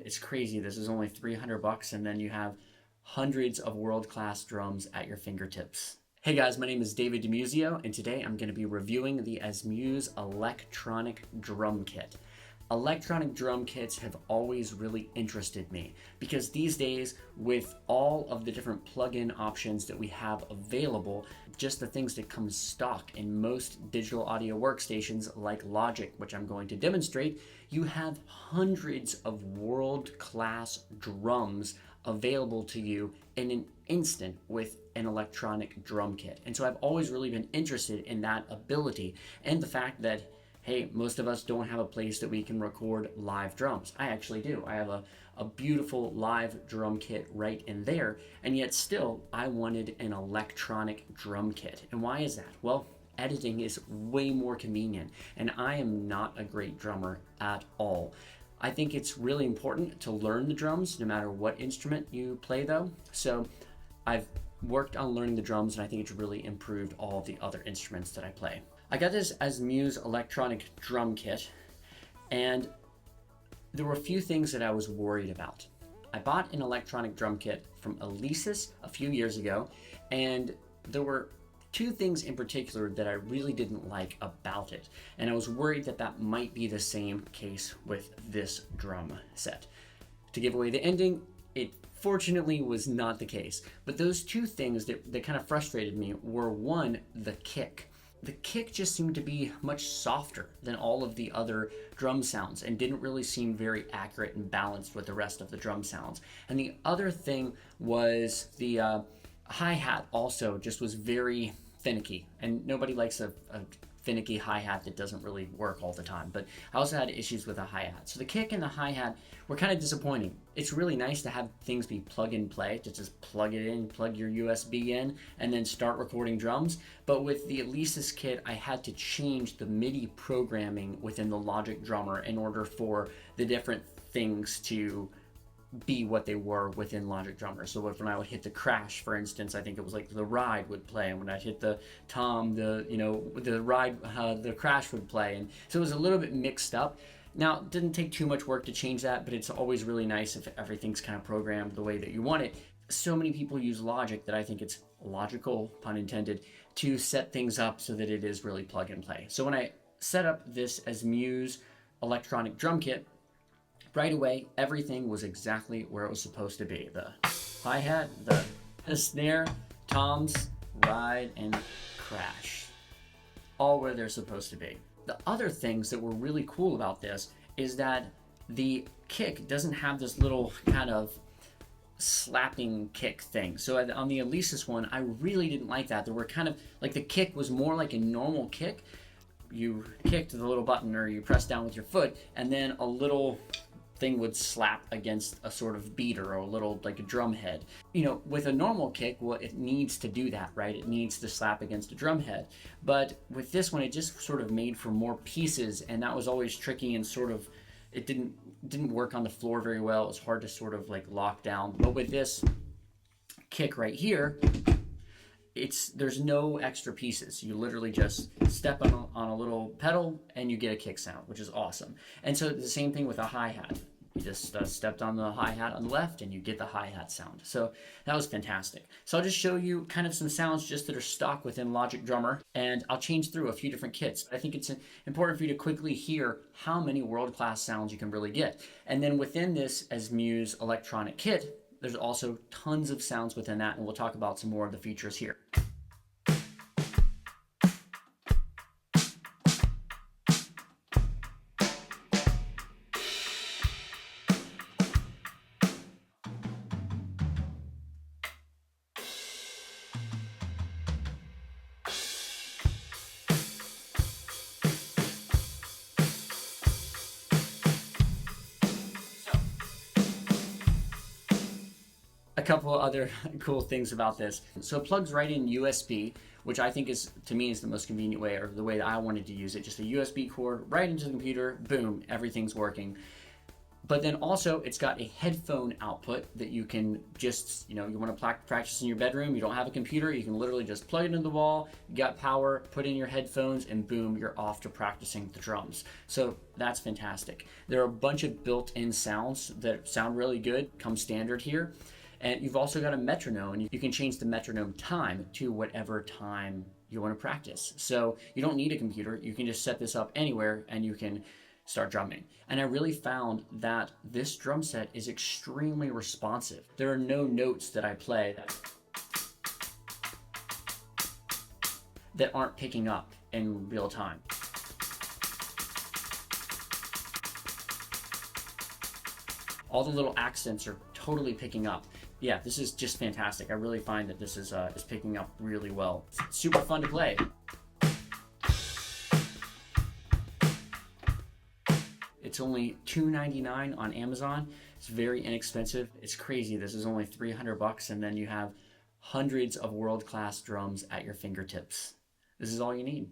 It's crazy. This is only 300 bucks, and then you have hundreds of world-class drums at your fingertips. Hey guys, my name is David DiMuzio, and today I'm going to be reviewing the Muse electronic drum kit. Electronic drum kits have always really interested me because these days, with all of the different plug-in options that we have available, just the things that come stock in most digital audio workstations like Logic, which I'm going to demonstrate, you have hundreds of world-class drums available to you in an instant with an electronic drum kit. And so I've always really been interested in that ability and the fact that, hey, most of us don't have a place that we can record live drums. I actually do. I have a beautiful live drum kit right in there, and yet still I wanted an electronic drum kit. And why is that? Well, editing is way more convenient, and I am not a great drummer at all. I think it's really important to learn the drums no matter what instrument you play though. So I've worked on learning the drums, and I think it's really improved all of the other instruments that I play. I got this Muse electronic drum kit, and there were a few things that I was worried about. I bought an electronic drum kit from Alesis a few years ago, and there were two things in particular that I really didn't like about it, and I was worried that that might be the same case with this drum set. To give away the ending, it fortunately was not the case, but those two things that kind of frustrated me were, one, the kick. The kick just seemed to be much softer than all of the other drum sounds and didn't really seem very accurate and balanced with the rest of the drum sounds. And the other thing was the hi-hat also just was very finicky, and nobody likes a finicky hi-hat that doesn't really work all the time. But I also had issues with the hi-hat. So the kick and the hi-hat were kind of disappointing. It's really nice to have things be plug and play, to just plug it in, plug your USB in, and then start recording drums. But with the Alesis kit, I had to change the MIDI programming within the Logic drummer in order for the different things to be what they were within Logic drummer. So when I would hit the crash, for instance, I think it was like the ride would play, and when I hit the tom, the ride, the crash would play, and so it was a little bit mixed up. Now, it didn't take too much work to change that, but it's always really nice if everything's kind of programmed the way that you want it. So many people use Logic that I think it's logical, pun intended, to set things up so that it is really plug and play. So when I set up this Muse electronic drum kit, right away, everything was exactly where it was supposed to be. The hi-hat, the snare, toms, ride, and crash. All where they're supposed to be. The other things that were really cool about this is that the kick doesn't have this little kind of slapping kick thing. So on the Alesis one, I really didn't like that. There were kind of, like, the kick was more like a normal kick. You kicked the little button, or you press down with your foot, and then a little thing would slap against a sort of beater or a little, like a drum head. You know, with a normal kick, well, it needs to do that, right? It needs to slap against a drum head. But with this one, it just sort of made for more pieces, and that was always tricky, and sort of, it didn't work on the floor very well. It was hard to sort of like lock down. But with this kick right here, there's no extra pieces. You literally just step on a little pedal and you get a kick sound, which is awesome. And so the same thing with a hi-hat. You just stepped on the hi-hat on the left and you get the hi-hat sound. So that was fantastic. So I'll just show you kind of some sounds just that are stock within Logic Drummer, and I'll change through a few different kits. I think it's important for you to quickly hear how many world-class sounds you can really get. And then within this Muse electronic kit, there's also tons of sounds within that, and we'll talk about some more of the features here. A couple other cool things about this. So it plugs right in USB, which I think is, to me, is the most convenient way, or the way that I wanted to use it. Just a USB cord right into the computer, boom, everything's working. But then also it's got a headphone output that you can just, you want to practice in your bedroom, you don't have a computer, you can literally just plug it into the wall, you got power, put in your headphones, and boom, you're off to practicing the drums. So that's fantastic. There are a bunch of built-in sounds that sound really good, come standard here. And you've also got a metronome, and you can change the metronome time to whatever time you want to practice. So you don't need a computer, you can just set this up anywhere and you can start drumming. And I really found that this drum set is extremely responsive. There are no notes that I play that aren't picking up in real time. All the little accents are totally picking up. Yeah, this is just fantastic. I really find that this is picking up really well. It's super fun to play. It's only $2.99 on Amazon. It's very inexpensive. It's crazy. This is only 300 bucks, and then you have hundreds of world-class drums at your fingertips. This is all you need.